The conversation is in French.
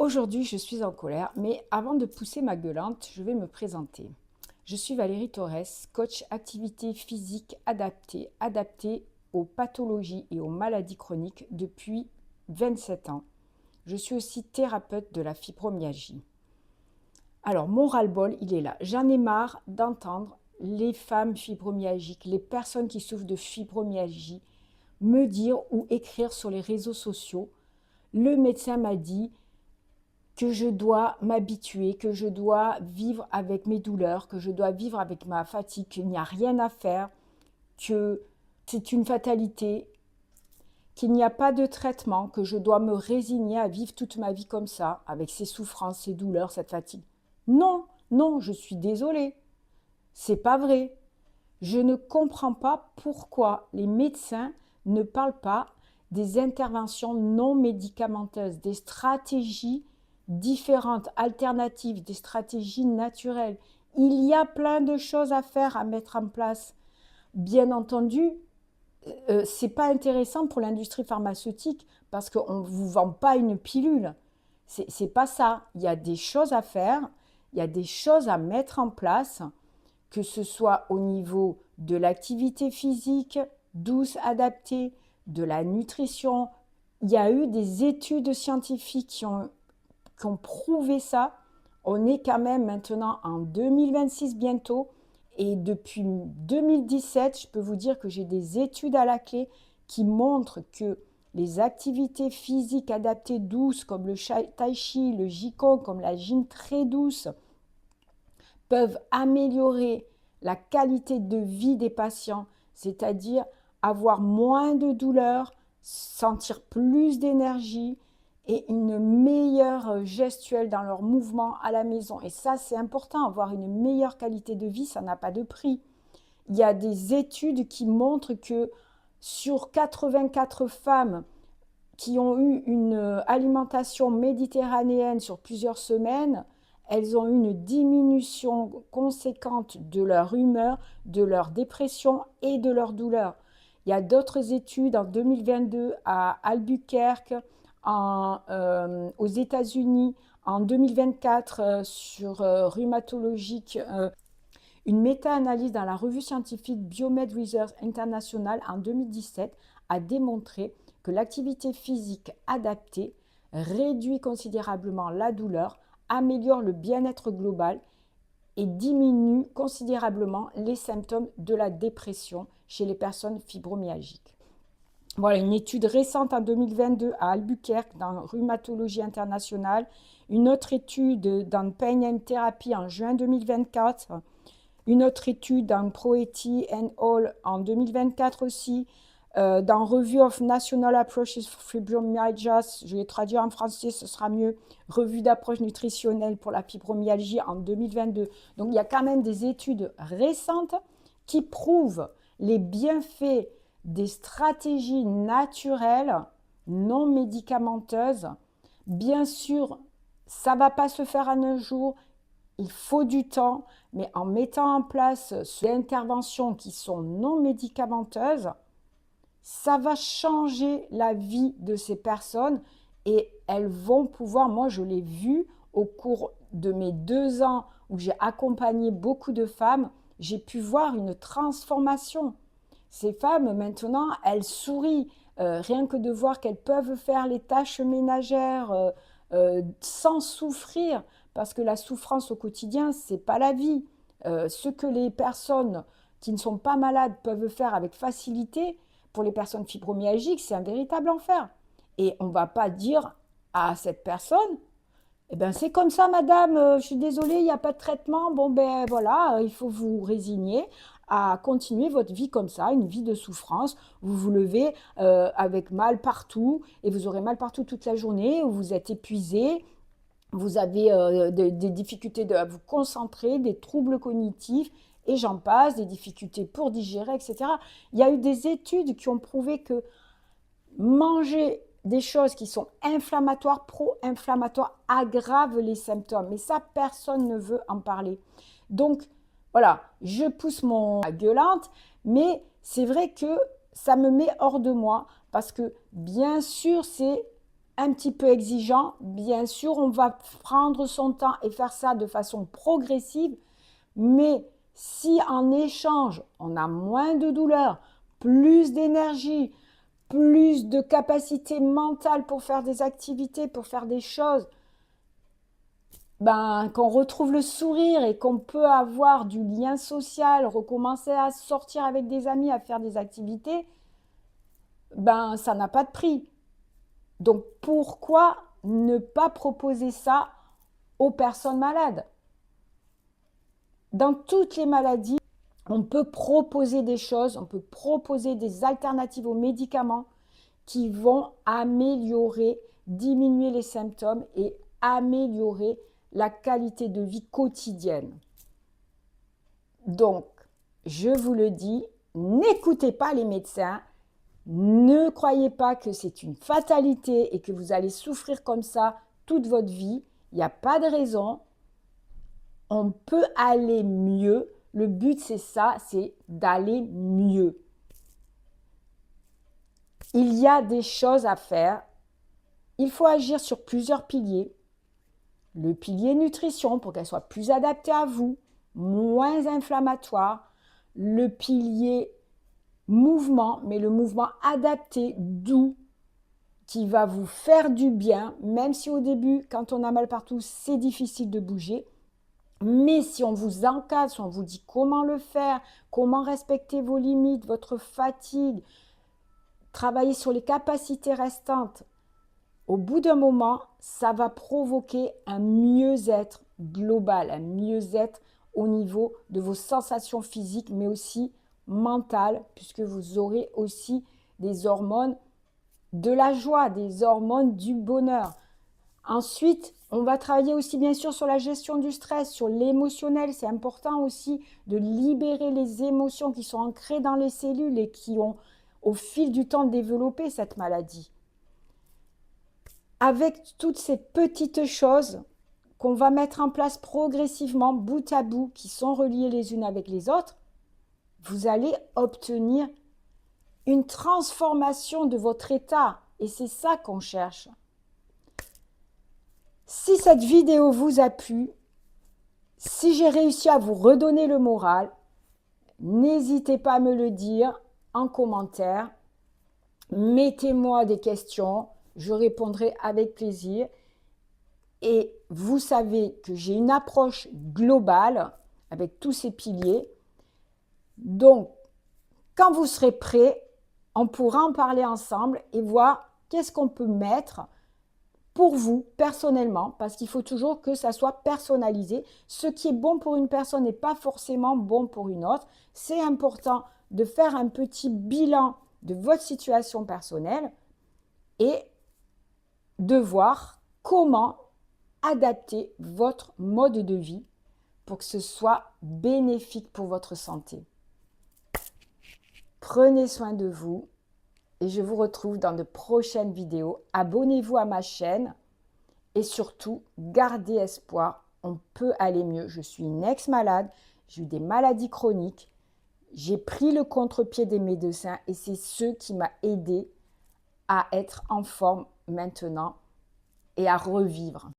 Aujourd'hui, je suis en colère, mais avant de pousser ma gueulante, je vais me présenter. Je suis Valérie Torres, coach activité physique adaptée aux pathologies et aux maladies chroniques depuis 27 ans. Je suis aussi thérapeute de la fibromyalgie. Alors, mon ras-le-bol, il est là. J'en ai marre d'entendre les femmes fibromyalgiques, les personnes qui souffrent de fibromyalgie, me dire ou écrire sur les réseaux sociaux. Le médecin m'a dit que je dois m'habituer, que je dois vivre avec mes douleurs, que je dois vivre avec ma fatigue, qu'il n'y a rien à faire, que c'est une fatalité, qu'il n'y a pas de traitement, que je dois me résigner à vivre toute ma vie comme ça, avec ces souffrances, ces douleurs, cette fatigue. Non, non, je suis désolée. C'est pas vrai. Je ne comprends pas pourquoi les médecins ne parlent pas des interventions non médicamenteuses, des stratégies différentes, alternatives, des stratégies naturelles. Il y a plein de choses à faire, à mettre en place. Bien entendu, c'est pas intéressant pour l'industrie pharmaceutique parce qu'on ne vous vend pas une pilule. C'est pas ça. Il y a des choses à faire, il y a des choses à mettre en place, que ce soit au niveau de l'activité physique douce, adaptée, de la nutrition. Il y a eu des études scientifiques qui ont prouvé ça. On est quand même maintenant en 2026 bientôt. Et depuis 2017, je peux vous dire que j'ai des études à la clé qui montrent que les activités physiques adaptées douces, comme le tai chi, le qigong, comme la gym très douce, peuvent améliorer la qualité de vie des patients, c'est-à-dire avoir moins de douleur, sentir plus d'énergie et une meilleure gestuelle dans leurs mouvements à la maison. Et ça, c'est important, avoir une meilleure qualité de vie, ça n'a pas de prix. Il y a des études qui montrent que sur 84 femmes qui ont eu une alimentation méditerranéenne sur plusieurs semaines, elles ont eu une diminution conséquente de leur humeur, de leur dépression et de leur douleur. Il y a d'autres études en 2022 à Albuquerque, aux États-Unis, en 2024 sur rhumatologique, une méta-analyse dans la revue scientifique Biomed Research International en 2017 a démontré que l'activité physique adaptée réduit considérablement la douleur, améliore le bien-être global et diminue considérablement les symptômes de la dépression chez les personnes fibromyalgiques. Voilà une étude récente en 2022 à Albuquerque dans Rhumatologie internationale, une autre étude dans Pain and Therapy en juin 2024, une autre étude dans Proeti and All en 2024 aussi, dans Review of National Approaches for Fibromyalgia, je vais traduire en français, ce sera mieux, Revue d'approche nutritionnelle pour la fibromyalgie en 2022. Donc il y a quand même des études récentes qui prouvent les bienfaits des stratégies naturelles non médicamenteuses. Bien sûr, ça ne va pas se faire en un jour, il faut du temps, mais en mettant en place des interventions qui sont non médicamenteuses, ça va changer la vie de ces personnes et elles vont pouvoir, moi je l'ai vu au cours de mes 2 ans où j'ai accompagné beaucoup de femmes, j'ai pu voir une transformation. Ces femmes maintenant, elles sourient, rien que de voir qu'elles peuvent faire les tâches ménagères sans souffrir, parce que la souffrance au quotidien, c'est pas la vie. Ce que les personnes qui ne sont pas malades peuvent faire avec facilité, pour les personnes fibromyalgiques, c'est un véritable enfer. Et on ne va pas dire à cette personne, eh ben c'est comme ça, madame, je suis désolée, il n'y a pas de traitement. Bon, ben voilà, il faut vous résigner à continuer votre vie comme ça, une vie de souffrance. Vous vous levez avec mal partout et vous aurez mal partout toute la journée, où vous êtes épuisé, vous avez des difficultés à vous concentrer, des troubles cognitifs, et j'en passe, des difficultés pour digérer, etc. Il y a eu des études qui ont prouvé que manger des choses qui sont inflammatoires, pro-inflammatoires, aggravent les symptômes. Mais ça, personne ne veut en parler. Donc, voilà, je pousse mon gueulante, mais c'est vrai que ça me met hors de moi parce que, bien sûr, c'est un petit peu exigeant. Bien sûr, on va prendre son temps et faire ça de façon progressive, mais si en échange, on a moins de douleur, plus d'énergie, plus de capacité mentale pour faire des activités, pour faire des choses, qu'on retrouve le sourire et qu'on peut avoir du lien social, recommencer à sortir avec des amis, à faire des activités, ça n'a pas de prix. Donc pourquoi ne pas proposer ça aux personnes malades? Dans toutes les maladies, on peut proposer des choses, on peut proposer des alternatives aux médicaments qui vont améliorer, diminuer les symptômes et améliorer la qualité de vie quotidienne. Donc, je vous le dis, n'écoutez pas les médecins, ne croyez pas que c'est une fatalité et que vous allez souffrir comme ça toute votre vie. Il n'y a pas de raison. On peut aller mieux. Le but, c'est ça, c'est d'aller mieux. Il y a des choses à faire. Il faut agir sur plusieurs piliers. Le pilier nutrition pour qu'elle soit plus adaptée à vous, moins inflammatoire. Le pilier mouvement, mais le mouvement adapté, doux, qui va vous faire du bien, même si au début, quand on a mal partout, c'est difficile de bouger. Mais si on vous encadre, si on vous dit comment le faire, comment respecter vos limites, votre fatigue, travailler sur les capacités restantes, au bout d'un moment, ça va provoquer un mieux-être global, un mieux-être au niveau de vos sensations physiques, mais aussi mentales, puisque vous aurez aussi des hormones de la joie, des hormones du bonheur. Ensuite, on va travailler aussi bien sûr sur la gestion du stress, sur l'émotionnel. C'est important aussi de libérer les émotions qui sont ancrées dans les cellules et qui ont au fil du temps développé cette maladie. Avec toutes ces petites choses qu'on va mettre en place progressivement, bout à bout, qui sont reliées les unes avec les autres, vous allez obtenir une transformation de votre état. Et c'est ça qu'on cherche. Si cette vidéo vous a plu, si j'ai réussi à vous redonner le moral, n'hésitez pas à me le dire en commentaire. Mettez-moi des questions, je répondrai avec plaisir. Et vous savez que j'ai une approche globale avec tous ces piliers. Donc, quand vous serez prêts, on pourra en parler ensemble et voir qu'est-ce qu'on peut mettre pour vous personnellement, parce qu'il faut toujours que ça soit personnalisé. Ce qui est bon pour une personne n'est pas forcément bon pour une autre. C'est important de faire un petit bilan de votre situation personnelle et de voir comment adapter votre mode de vie pour que ce soit bénéfique pour votre santé. Prenez soin de vous et je vous retrouve dans de prochaines vidéos. Abonnez-vous à ma chaîne et surtout, gardez espoir. On peut aller mieux. Je suis une ex-malade, j'ai eu des maladies chroniques. J'ai pris le contre-pied des médecins et c'est ce qui m'a aidé à être en forme maintenant et à revivre.